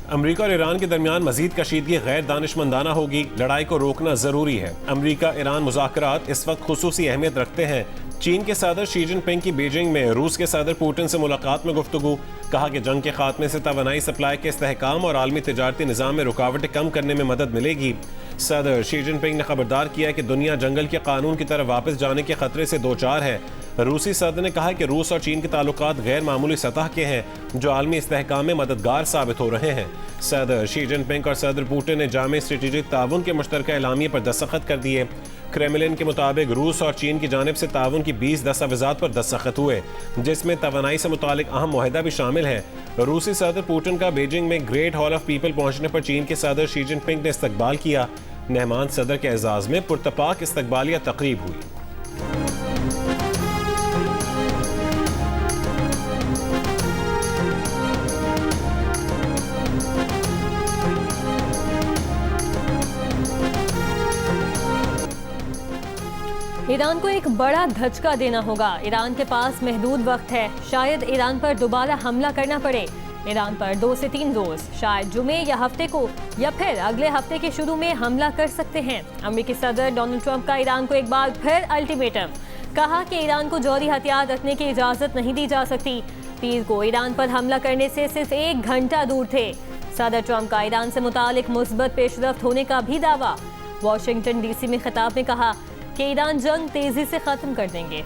अमरीका और ईरान के दरमियान मजीद कशीदगी गैर दानिशमंदाना होगी, लड़ाई को रोकना जरूरी है। अमरीका ईरान मुज़ाकरात इस वक्त खुसूसी अहमियत रखते हैं। चीन के सदर शी जिनपिंग की बीजिंग में रूस के सदर पुतिन से मुलाकात में गुफ्तगू। कहा कि जंग के खात्मे से तवानाई सप्लाई के इस्तेहकाम और आलमी तिजारती निज़ाम में रुकावटें कम करने में मदद मिलेगी। सदर शी जिनपिंग ने खबरदार किया कि दुनिया जंगल के कानून की तरफ वापस जाने के खतरे से दो चार है। रूसी सदर ने कहा कि रूस और चीन के ताल्लुकात गैर मामूली सतह के हैं जो आलमी इस्तेहकाम में मददगार साबित हो रहे हैं। सदर शी जिनपिंग और सदर पुतिन ने जामे स्ट्रेटेजिक ताउन के मुश्तरका एलामिये पर दस्तखत कर दिए। क्रेमलिन के मुताबिक रूस और चीन की जानिब से ताउन की 20 दस्तावेजात पर दस्तखत हुए, जिसमें तवानाई से मुतालिक अहम मुआहदा भी शामिल है। रूसी सदर पुतिन का बीजिंग में ग्रेट हॉल ऑफ पीपल पहुंचने पर चीन के सदर शी जिनपिंग ने इस्तकबाल किया। मेहमान सदर के एजाज में पुरतपाक इस्तकबालिया तकरीब हुई। ईरान को एक बड़ा धचका देना होगा। ईरान के पास महदूद वक्त है, शायद ईरान पर दोबारा हमला करना पड़े। ईरान पर 2 से 3 रोज, शायद जुमे या हफ्ते को या फिर अगले हफ्ते के शुरू में हमला कर सकते हैं। अमेरिकी सदर डोनाल्ड ट्रंप का ईरान को एक बार फिर अल्टीमेटम। कहा कि ईरान को जौहरी हथियार रखने की इजाजत नहीं दी जा सकती। पीर को ईरान पर हमला करने से सिर्फ 1 घंटा दूर थे। सदर ट्रंप का ईरान से मुतालिक मुस्बत पेशरफ्त होने का भी दावा। वॉशिंगटन डीसी में खिताब में कहा कि ईरान जंग तेजी से खत्म कर देंगे।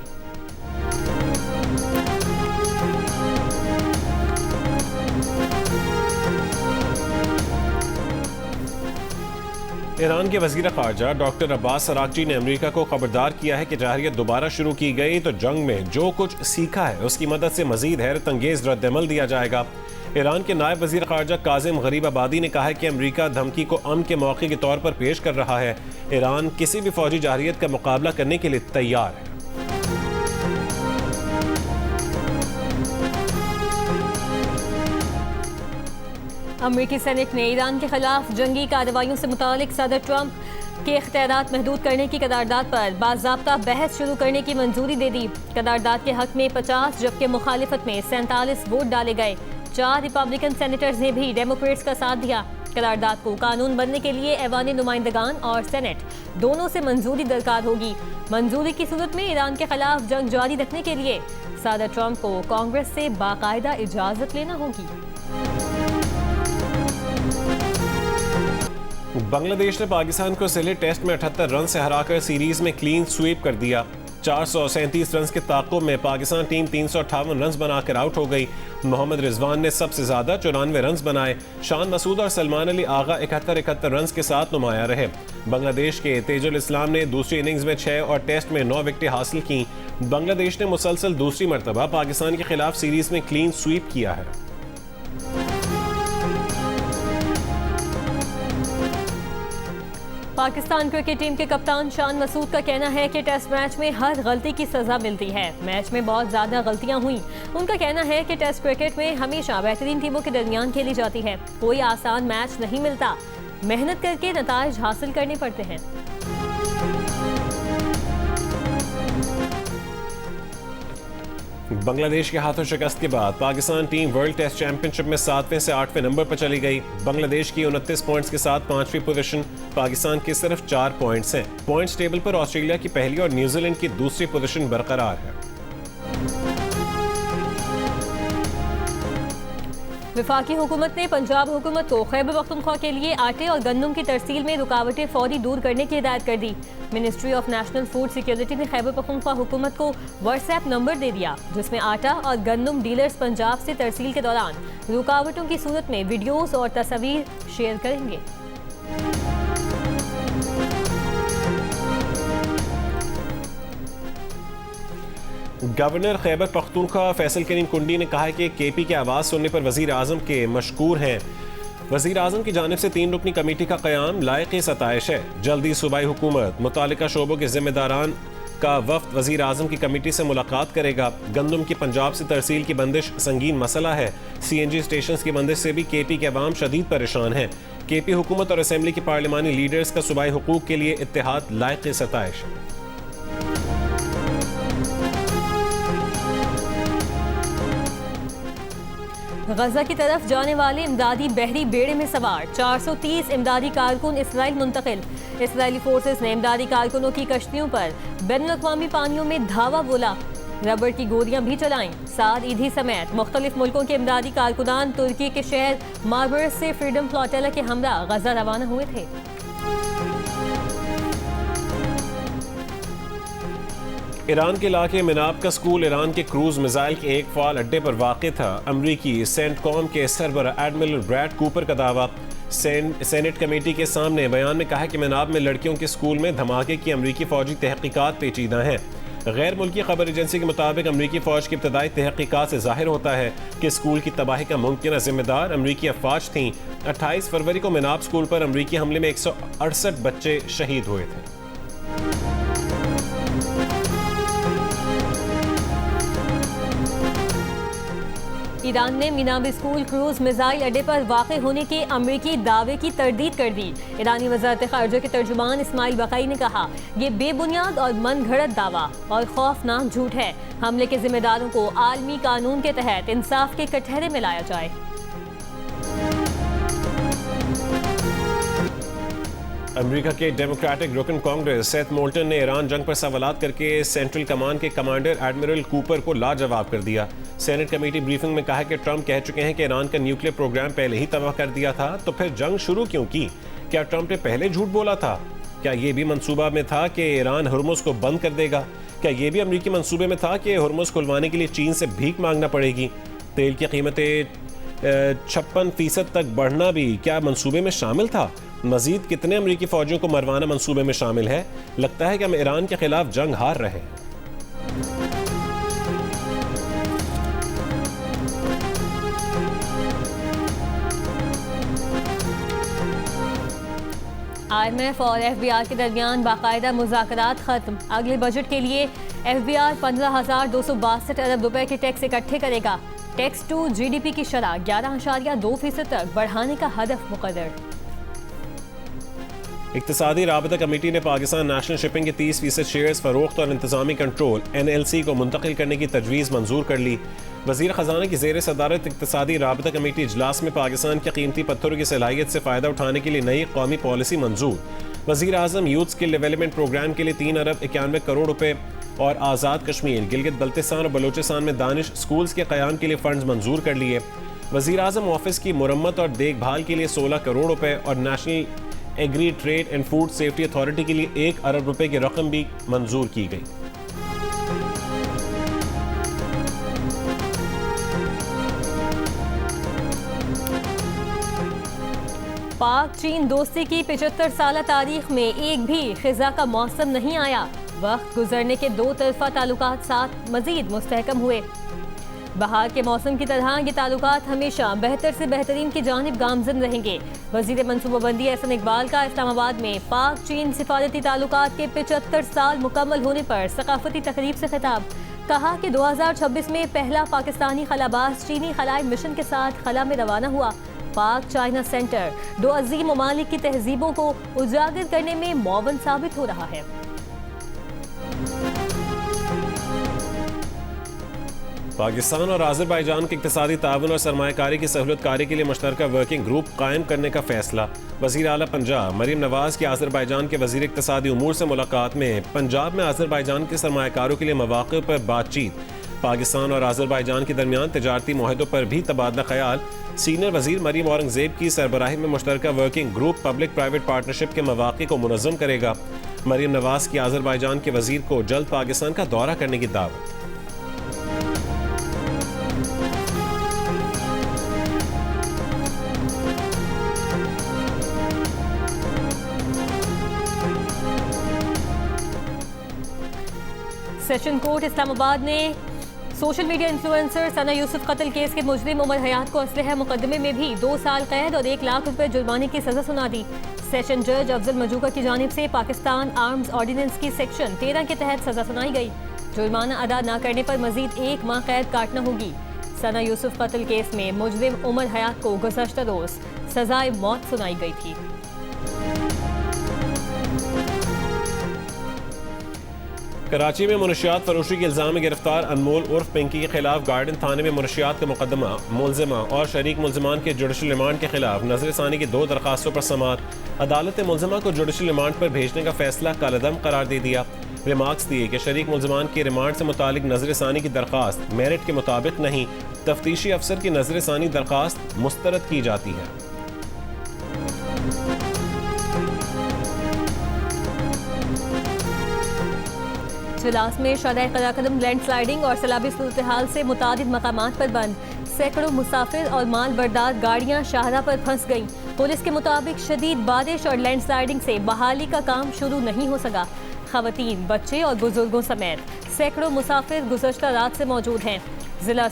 ईरान के वजीर खारजा डॉक्टर अब्बास अरागची ने अमेरिका को खबरदार किया है कि जारहियत दोबारा शुरू की गई तो जंग में जो कुछ सीखा है उसकी मदद से मजीद हैरत अंगेज रद्दअमल दिया जाएगा। ईरान के नायब वजीर खारजा काजिम गरीबाबादी ने कहा है कि अमेरिका धमकी को अमन के मौके के तौर पर पेश कर रहा है। ईरान किसी भी फौजी जारहियत का मुकाबला करने के लिए तैयार है। अमेरिकी सेनेट ने ईरान के खिलाफ जंगी कार्रवाइयों से मुतालिक सदर ट्रंप के इख्तियारात महदूद करने की करारदाद पर बाज़ाब्ता बहस शुरू करने की मंजूरी दे दी। करारदाद के हक में 50 जबकि मुखालिफत में 47 वोट डाले गए। 4 रिपब्लिकन सेनेटर्स ने भी डेमोक्रेट्स का साथ दिया। करारदाद को कानून बनने के लिए ऐवान नुमाइंदगान और सेनेट दोनों से मंजूरी दरकार होगी। मंजूरी की सूरत में ईरान के खिलाफ जंग जारी रखने के लिए सदर ट्रंप को कांग्रेस से बाकायदा इजाजत लेना होगी। बांग्लादेश ने पाकिस्तान को पहले टेस्ट में 78 रन से हराकर सीरीज में क्लीन स्वीप कर दिया। 437 रन के ताक़ुब में पाकिस्तान टीम 358 रन बनाकर आउट हो गई। मोहम्मद रिजवान ने सबसे ज्यादा 94 रन बनाए। शान मसूद और सलमान अली आगा 71 रन के साथ नुमाया रहे। बांग्लादेश के तेजुल इस्लाम ने दूसरी इनिंग्स में 6 और टेस्ट में 9 विकेटें हासिल की। बांग्लादेश ने मुसलसल दूसरी मरतबा पाकिस्तान के खिलाफ सीरीज में क्लीन स्वीप किया है। पाकिस्तान क्रिकेट टीम के कप्तान शान मसूद का कहना है कि टेस्ट मैच में हर गलती की सजा मिलती है। मैच में बहुत ज्यादा गलतियां हुई। उनका कहना है कि टेस्ट क्रिकेट में हमेशा बेहतरीन टीमों के दरमियान खेली जाती है। कोई आसान मैच नहीं मिलता, मेहनत करके नताइज हासिल करने पड़ते हैं। बांग्लादेश के हाथों शिकस्त के बाद Pakistan team world test championship में 7वें से 8वें नंबर पर चली गई। बांग्लादेश की 29 पॉइंट्स के साथ 5वीं पोजीशन, पाकिस्तान के सिर्फ 4 पॉइंट्स हैं। पॉइंट्स टेबल पर ऑस्ट्रेलिया की पहली और न्यूजीलैंड की दूसरी पोजीशन बरकरार है। वफाकी हुकूमत ने पंजाब हुकूमत को खैबर पख्तूनख्वा के लिए आटे और गंदम की तरसील में रुकावटें फौरी दूर करने की हिदायत कर दी। Ministry of national food security ने खैबर पख्तूनख्वा हुकूमत को व्हाट्सएप नंबर दे दिया, जिसमें आटा और गंदम डीलर्स पंजाब से तरसील के दौरान रुकावटों की सूरत में वीडियोस और तस्वीर शेयर करेंगे। गवर्नर खैबर पख्तूनख्वा फैसल करीम कुंडी ने कहा है कि केपी की आवाज़ सुनने पर वज़ीर आज़म के मशकूर हैं। वज़ीर आज़म की जानिब से 3 रुकनी कमेटी का क़याम लायक़ सताइश है। जल्दी सूबाई हुकूमत मुतालिका शोबों के ज़िम्मेदारान का वफ़द वज़ीर आज़म की कमेटी से मुलाकात करेगा। गंदम की पंजाब से तरसील की बंदिश संगीन मसला है। CNG स्टेशन की बंदिश से भी केपी के अवाम शदीद परेशान हैं। केपी हुकूमत और असम्बली के पार्लिमानी लीडर्स का सूबाई हुकूक के लिए इत्तेहाद लायक़ सताइश है। गजा की तरफ जाने वाले इमदादी बहरी बेड़े में सवार 430 इमदादी कारकुन इसराइल मुंतकिल। इसराइली फोर्सेस ने इमदादी कारकुनों की कश्तियों पर बैनुल-अक़वामी पानियों में धावा बोला, रबड़ की गोलियां भी चलाईं। साद ईदी समेत मुख्तलिफ मुल्कों के इमदादी कारकुनान तुर्की के शहर मार्बर्स से फ्रीडम फ्लोटेला के हमरा गजा रवाना हुए थे। ईरान के इलाके मिनाब का स्कूल ईरान के क्रूज मिसाइल के एक फाल अड्डे पर वाक़ था। अमरीकी सेंटकॉम के सरबरा एडमिरल ब्रैड कूपर का दावा। सेनेट कमेटी के सामने बयान में कहा कि मिनाब में लड़कियों के स्कूल में धमाके की अमरीकी फौजी तहकीकात पेचीदा हैं। गैर मुल्की खबर एजेंसी के मुताबिक अमरीकी फौज की इब्तदाई तहकीकात से जाहिर होता है कि स्कूल की तबाही का मुमकिन जिम्मेदार अमरीकी अफवाज थीं। 28 फरवरी को मिनाब स्कूल पर अमरीकी हमले में 168 बच्चे शहीद हुए थे। ईरान ने मिनाब स्कूल क्रूज मिसाइल अड्डे पर वाक़ होने के अमरीकी दावे की तरदीद कर दी। ईरानी वज़ारत ख़ारिजा के तर्जुमान इस्माइल बक़ई ने कहा, ये बेबुनियाद और मन घड़त दावा और खौफनाक झूठ है। हमले के जिम्मेदारों को आलमी कानून के तहत इंसाफ के कटहरे में लाया जाए। अमेरिका के डेमोक्रेटिक रुकन कांग्रेस सेथ मोल्टन ने ईरान जंग पर सवालात करके सेंट्रल कमांड के कमांडर एडमिरल कूपर को लाजवाब कर दिया। सेनेट कमेटी ब्रीफिंग में कहा कि ट्रंप कह चुके हैं कि ईरान का न्यूक्लियर प्रोग्राम पहले ही तबाह कर दिया था, तो फिर जंग शुरू क्यों की? क्या ट्रंप ने पहले झूठ बोला था? क्या ये भी मंसूबा में था कि ईरान हुर्मुज को बंद कर देगा? क्या ये भी अमरीकी मंसूबे में था कि हुर्मुज खुलवाने के लिए चीन से भीख मांगना पड़ेगी? तेल की कीमतें 56% तक बढ़ना भी क्या मंसूबे में शामिल था? मजीद कितने अमरीकी फौजियों को मरवाना मंसूबे में शामिल है? लगता है कि हम ईरान के खिलाफ जंग हार रहे हैं। IMF और FBR के दरमियान बाकायदा मुज़ाकरात खत्म। अगले बजट के लिए FBR 15,262 अरब रुपए के टैक्स इकट्ठे करेगा। टैक्स टू GDP की शरह 11.2% तक बढ़ाने का हदफ मुकर्रर। इक्तिसादी राबता कमेटी ने पाकिस्तान नेशनल शिपिंग के 30% शेयर्स फरोख्त और इंतजामी कंट्रोल NLC को मुंतकिल करने की तजवीज़ मंजूर कर ली। वज़ीर ख़जाना की ज़ेर सदारत इक्तिसादी राबता कमेटी इजलास में पाकिस्तान के कीमती पत्थरों की सलाहियत से फ़ायदा उठाने के लिए नई कौमी पॉलिसी मंजूर। वज़ीर आज़म यूथ स्किल डेवलपमेंट प्रोग्राम के लिए 3 अरब 91 करोड़ रुपए और आज़ाद कश्मीर, गिलगित बल्तिस्तान और बलोचिस्तान में दानिश स्कूल्स के क़याम के लिए फ़ंड्स मंजूर कर लिए। वज़ीर आज़म ऑफिस की मुरम्मत और देखभाल के लिए 16 करोड़ रुपए और national agri trade and food safety authority के लिए 1 अरब रुपए की रकम भी मंजूर की गई। पाक चीन दोस्ती की 75 साल तारीख में एक भी खिजा का मौसम नहीं आया। वक्त गुजरने के दो तरफा ताल्लुकात साथ मजीद मुस्तहकम हुए। बहार के मौसम की तरह ये ताल्लुकात हमेशा बेहतर से बेहतरीन की जानिब गामजन रहेंगे। वजीर मनसूबाबंदी एहसन इकबाल का इस्लामाबाद में पाक चीन सिफारती ताल्लुकात के 75 साल मुकम्मल होने पर सकाफती तकरीब से खिताब। कहा कि 2026 में पहला पाकिस्तानी खलाबाज चीनी खलाई मिशन के साथ खला में रवाना हुआ। पाक चाइना सेंटर 2 अजीम ममालिक की तहजीबों को उजागर करने में मुआवन साबित हो रहा है। पाकिस्तान और आज़रबाईजान के इक़्तिसादी ताउन और सरमायाकारी की सहूलतकारी के लिए मुश्तरका वर्किंग ग्रुप कायम करने का फैसला। वज़ीर आला पंजाब मरीम नवाज़ की आज़रबाईजान के वज़ीर इक़्तिसादी उमूर से मुलाकात में पंजाब में आज़रबाईजान के सरमायाकारों के लिए मौक़े पर बातचीत। पाकिस्तान और आज़रबाईजान के दरमियान तिजारती मुआहदों पर भी तबादला ख्याल। सीनियर वज़ीर मरीम औरंगज़ेब की सरबराही में मुश्तरका working group public private partnership के मौक़े को मुनज़्ज़म करेगा। मरीम नवाज़ की आज़रबाईजान के वज़ीर को जल्द पाकिस्तान का दौरा करने की दावत। सेशन कोर्ट इस्लामाबाद ने सोशल मीडिया इन्फ्लुएंसर सना यूसुफ कत्ल केस के मुजरिम उमर हयात को असलहा मुकदमे में भी 2 साल कैद और 1 लाख रुपए जुर्माने की सजा सुना दी। सेशन जज अफजल मजूका की जानिब से पाकिस्तान आर्म्स ऑर्डिनेंस की सेक्शन 13 के तहत सजा सुनाई गई। जुर्माना अदा न करने पर मजीद 1 माह कैद काटना होगी। सना यूसुफ कत्ल केस में मुजरिम उमर हयात को गुज़श्ता रोज सजाए मौत सुनाई गई थी। कराची में मुनशियात फरोशी के इल्जाम में गिरफ्तार अनमोल उर्फ पिंकी के खिलाफ गार्डन थाने में मुनशियात का मुकदमा, मुलजिमा और शरीक मुलजमान के जुडिशल रिमांड के खिलाफ नजरसानी की 2 दरखास्तों पर समाअत। अदालत ने मुलजिमा को जुडिशल रिमांड पर भेजने का फैसला कालअदम करार दे दिया। रिमार्क्स दिए कि शरीक मुलजमान के रिमांड से मुतालिक नजरसानी की दरखास्त मेरिट के मुताबिक नहीं, तफ्तीशी अफसर की नजरसानी दरखास्त मुस्तरद की जाती है। जिलास में शरह कराकदम लैंडस्लाइडिंग और सैलाबी सूरत हाल से मुतादिद मकामात पर बंद। सैकड़ों मुसाफिर और माल बरदार गाड़ियां शाहरा पर फंस गईं। पुलिस के मुताबिक शदीद बारिश और लैंडस्लाइडिंग से बहाली का काम शुरू नहीं हो सका। खवातीन, बच्चे और बुजुर्गों समेत सैकड़ों मुसाफिर गुज़श्ता रात से मौजूद हैं। जिला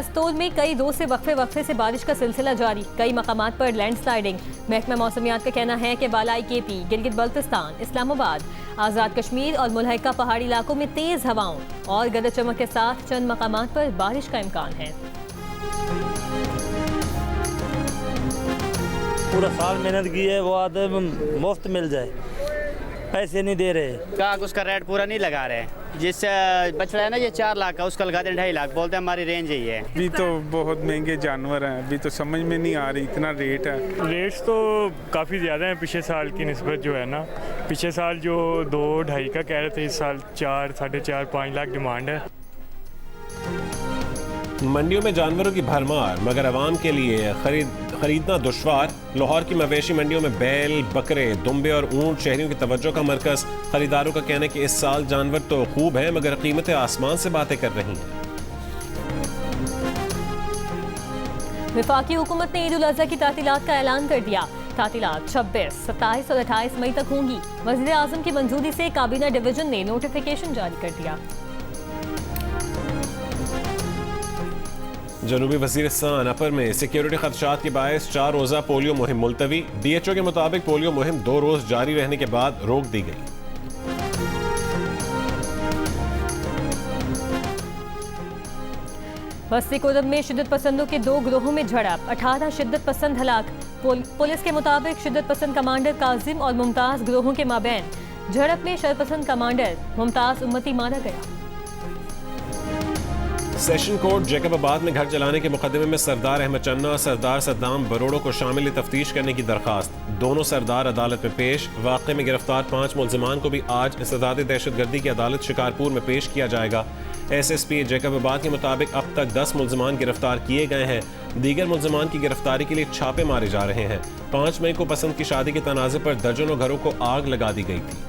स्तोल में कई रोज से वक्फे से बारिश का सिलसिला जारी। कई मकामात पर लैंडस्लाइडिंग। महकमा मौसमियात का कहना है कि बालाई केपी, गिलगित बल्तिस्तान, इस्लामाबाद, आज़ाद कश्मीर और मुल्हिका पहाड़ी इलाकों में तेज हवाओं और गरज चमक के साथ चंद मकामात पर बारिश का इम्कान है। पूरा साल मेहनत की है, वो आधे मुफ्त मिल जाए, पैसे नहीं दे रहे। काग उसका रेट पूरा नहीं लगा रहे। जिससे बच रहा है ना ये 4 लाख का, उसका लगाते हैं 2.5 लाख, बोलते हैं हमारी रेंज यही है। अभी तो बहुत महंगे जानवर हैं, अभी तो समझ में नहीं आ रही, इतना रेट है। रेट्स तो काफ़ी ज़्यादा हैं पिछले साल की निस्बत जो है ना। पिछले साल जो 2-2.5 का कह रहे थे, इस साल 4, 4.5, 5 लाख डिमांड है। मंडियों में जानवरों की भरमार, मगर आवाम के लिए खरीदना दुश्वार। लाहौर की मवेशी मंडियों में बैल, बकरे, दुम्बे और ऊंट शहरियों की तवज्जो का मरकज। खरीदारों का कहना है कि इस साल जानवर तो खूब हैं, मगर कीमतें आसमान से बातें कर रही हैं। वफाकी हुकूमत ने ईद उल अज़हा की तातीलात का ऐलान कर दिया। तातीलात 26, 27 और 28 मई तक होंगी। वज़ीर आज़म की मंजूरी से काबीना डिवीजन ने नोटिफिकेशन जारी कर दिया। जनूबी वज़ीरिस्तान अपर में सिक्योरिटी खदशात के बायस 4 रोज़ा पोलियो मुहिम मुलतवी। DHO के मुताबिक पोलियो मुहिम 2 रोज़ जारी रहने के बाद रोक दी गई। बस्ती कोदम में शिद्दत पसंदों के 2 गिरोहों में झड़प, 18 शिद्दत पसंद हलाक। पुलिस के मुताबिक शिद्दत पसंद कमांडर काजिम और मुमताज गिरोहों के माबैन झड़प में शरपसंद कमांडर मुमताज उम्मती मारा गया। सेशन कोर्ट जैकबाबाद में घर जलाने के मुकदमे में सरदार अहमद चन्ना और सरदार सद्दाम बरोड़ो को शामिल तफ्तीश करने की दरखास्त। दोनों सरदार अदालत में पेश। वाक़े में गिरफ्तार 5 मुलजमान को भी आज इस्तदाद दहशतगर्दी की अदालत शिकारपुर में पेश किया जाएगा। SSP जैकबाबाद के मुताबिक अब तक 10 मुलजमान गिरफ्तार किए गए हैं। दीगर मुलजमान की गिरफ्तारी के लिए छापे मारे जा रहे हैं। 5 मई को पसंद की शादी के तनाज़े पर दर्जनों घरों को आग लगा दी गई थी।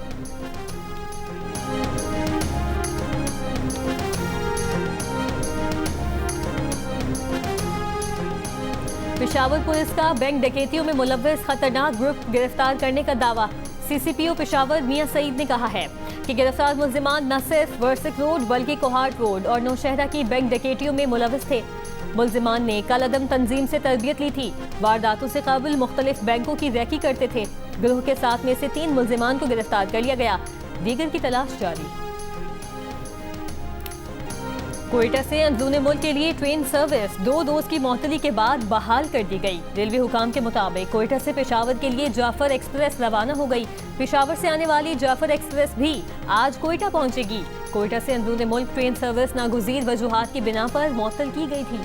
पेशावर पुलिस का बैंक डकैतियों में मुलव्वस खतरनाक ग्रुप गिरफ्तार करने का दावा। CCPO पेशावर मियां सईद ने कहा है कि गिरफ्तार मुलजिमान न सिर्फ वर्सिक रोड बल्कि कोहाट रोड और नौशहरा की बैंक डकैतियों में मुलव्वस थे। मुलजिमान ने कालादम तंजीम से तरबियत ली थी। वारदातों से कबल मुख्तलिफ बैंकों की रैकी करते थे। गिरोह के 7 में से 3 मुलजिमान को गिरफ्तार कर लिया गया, दीगर की तलाश जारी। कोयटा से अंदरूनी मुल्क के लिए ट्रेन सर्विस 2 रोज की मअतली के बाद बहाल कर दी गई। रेलवे हुकाम के मुताबिक कोयटा से पेशावर के लिए जाफर एक्सप्रेस रवाना हो गई। पेशावर से आने वाली जाफर एक्सप्रेस भी आज कोयटा पहुंचेगी। कोयटा से अंदरूनी मुल्क ट्रेन सर्विस नागुज़ीर वजूहात की बिना पर मअतल की गई थी।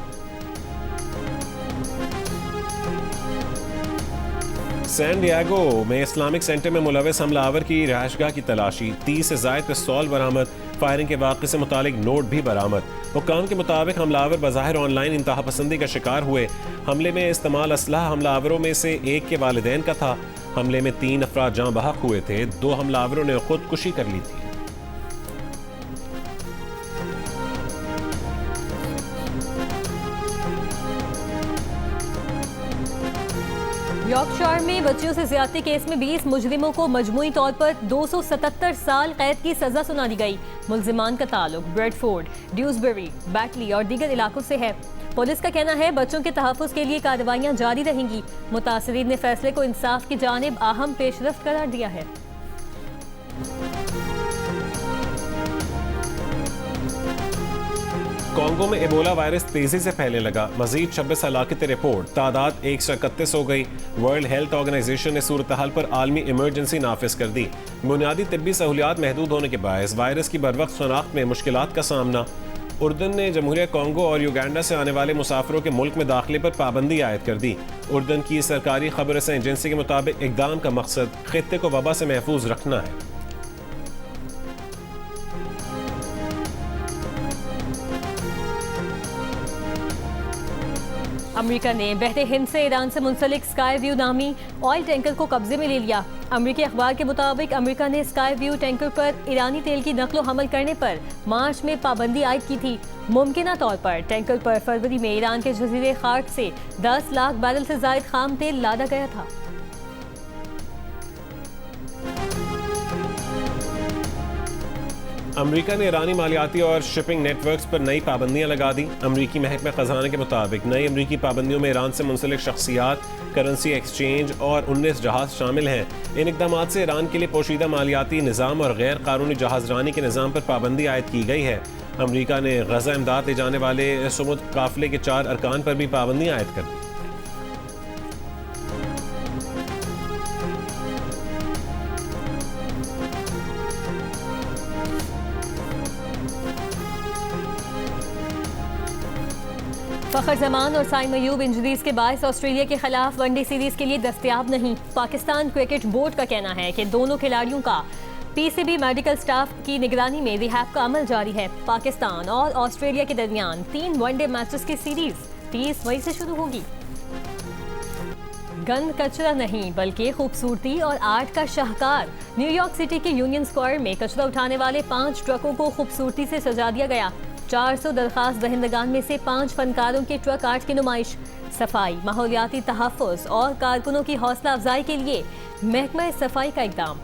सैन डिएगो में इस्लामिक सेंटर में मुलव्वस हमलावर की रिहायशगाह की तलाशी। 30 से ज़ायद पिस्तौल बरामद। फायरिंग के वाक़े से मुतालिक नोट भी बरामद। हुक्काम के मुताबिक हमलावर बज़ाहिर ऑनलाइन इंतहा पसंदी का शिकार हुए। हमले में इस्तेमाल असलहा हमलावरों में से एक के वालिदैन का था। हमले में 3 अफराद जाँ बहक हुए थे। 2 हमलावरों ने खुदकुशी कर ली थी। यॉर्कशायर में बच्चियों से ज्यादती केस में 20 मुजरिमों को मजमूई तौर पर 277 साल कैद की सजा सुना दी गई। मुलजिमान का ताल्लुक ब्रेडफोर्ड, ड्यूसबरी, बैटली और दीगर इलाकों से है। पुलिस का कहना है बच्चों के तहफ़्फ़ुज़ के लिए कार्रवाइयाँ जारी रहेंगी। मुतासरीन ने फैसले को इंसाफ की जानिब अहम पेशरफ्त करार दिया है। कॉन्गो में एबोला वायरस तेजी से फैलने लगा, मजीद 26 हलाकती रिपोर्ट, तादाद 131 हो गई। वर्ल्ड हेल्थ ऑर्गेनाइजेशन ने सूरत हाल पर आलमी इमरजेंसी नाफिज कर दी। बुनियादी तिब्बी सहूलियात महदूद होने के बायस वायरस की बरवक्त शनाख्त में मुश्किलात का सामना। उर्दन ने जमहूरिया कॉन्गो और युगांडा से आने वाले मुसाफिरों के मुल्क में दाखिले पर पाबंदी आयद कर दी। उर्दन की सरकारी खबर रसां एजेंसी के मुताबिक इकदाम का मकसद खित्ते को वबा से महफूज रखना है। अमेरिका ने बहते हिंद से ईरान से मुंसलिक स्काई व्यू नामी ऑयल टैंकर को कब्जे में ले लिया। अमेरिकी अखबार के मुताबिक अमेरिका ने स्काई व्यू टैंकर पर ईरानी तेल की नकलो हमल करने पर मार्च में पाबंदी आयद की थी। मुमकिना तौर पर टैंकर पर फरवरी में ईरान के जजीरे खार्क से 10 लाख बैरल से जायद खाम तेल लादा गया था। अमेरिका ने ईरानी मालियाती और शिपिंग नेटवर्क्स पर नई पाबंदियां लगा दी। अमेरिकी महकमा खजाना के मुताबिक नई अमेरिकी पाबंदियों में ईरान से मुंसलिक शख्सियात, करेंसी एक्सचेंज और 19 जहाज शामिल हैं। इन इक़दाम से ईरान के लिए पोशीदा मालियाती निज़ाम और गैर कानूनी जहाजरानी के निज़ाम पर पाबंदी आयद की गई है। अमेरिका ने गजा इमदाद ले जाने वाले समुद काफिले के 4 अरकान पर भी पाबंदी आयद कर दी। फखर जमान और साइम अयूब इंजरीज के बायस ऑस्ट्रेलिया के खिलाफ वनडे सीरीज के लिए दस्तयाब नहीं। पाकिस्तान क्रिकेट बोर्ड का कहना है कि दोनों खिलाड़ियों का पीसीबी मेडिकल स्टाफ की निगरानी में रिहैब का अमल जारी है। पाकिस्तान और ऑस्ट्रेलिया के दरमियान 3 वनडे मैचेस की सीरीज 30 मई से शुरू होगी। गंद कचरा नहीं बल्कि खूबसूरती और आर्ट का शाहकार। न्यूयॉर्क सिटी के यूनियन स्क्वायर में कचरा उठाने वाले 5 ट्रकों को खूबसूरती से सजा दिया गया। 400 दरखास्त दहिंदगान में से 5 फनकारों के ट्रक आर्ट की नुमाइश। सफाई, माहौलियाती तहफ़्फ़ुज़ और कारकुनों की हौसला अफजाई के लिए महकमा सफाई का इक़दाम।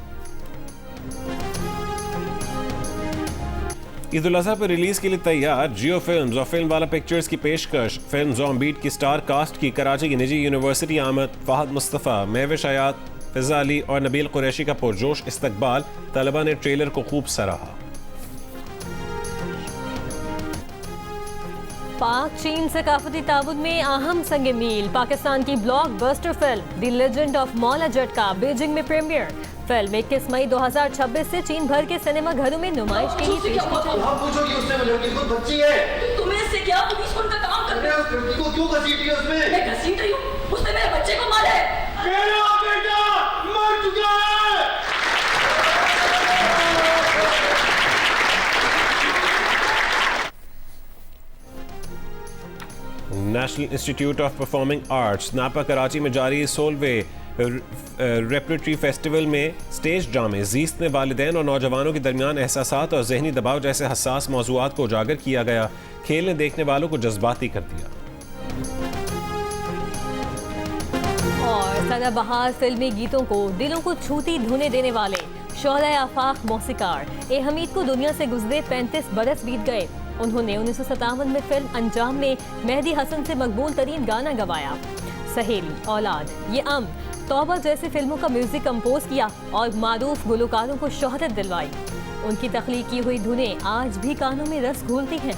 ईद उल अज़हा पर रिलीज के लिए तैयार जियो फिल्म्स और फिल्म वाला पिक्चर्स की पेशकश। फिल्म ज़ॉम्बीट की स्टार कास्ट की कराची की निजी यूनिवर्सिटी आमद। फ़हद मुस्तफ़ा, महविश हयात, फ़िज़ा अली और नबील कुरैशी का पुरजोश इस्तकबाल। तलबा ने ट्रेलर को खूब सराहा। पाक चीन सकाफती ताबुन में अहम संग मील। पाकिस्तान की blockbuster film the legend of मौला जट्टा बीजिंग में प्रीमियर। फिल्म 21 मई 2026 से चीन भर के सिनेमा घरों में नुमाइश के लिए पेश की जाएगी। तुम्हें इससे क्या? तुम इस उनका काम कर रहे हो। लड़की को क्यों घसीट रही है उसमें? मैं घसीट रही हूँ? उसने मेरे बच्चे को मारा है। मेरा बेटा मर चुका है। National institute of performing arts नापा कराची में जारी 16वें रेपरेटरी फेस्टिवल में स्टेज ड्रामे जीस्त ने वालिदैन और नौजवानों के दरमियान एहसासात और जहनी दबाव जैसे हसास मौज़ूआत को उजागर किया गया। खेल ने देखने वालों को जज्बाती कर दिया। और सदाबहार फिल्मी गीतों को दिलों को छूती धुनें देने वाले शोहरा आफाक मौसीकार ए हमीद को दुनिया से गुजरे 35 बरस बीत गए। उन्होंने 1957 में फिल्म अंजाम में मेहदी हसन से मकबूल तरीन गाना गवाया। सहेली, औलाद, ये अम, तौबा जैसी फिल्मों का म्यूजिक कंपोज किया और मारूफ गुलकारों को शोहरत दिलवाई। उनकी तख्लीक की हुई धुनें आज भी कानों में रस घोलती हैं।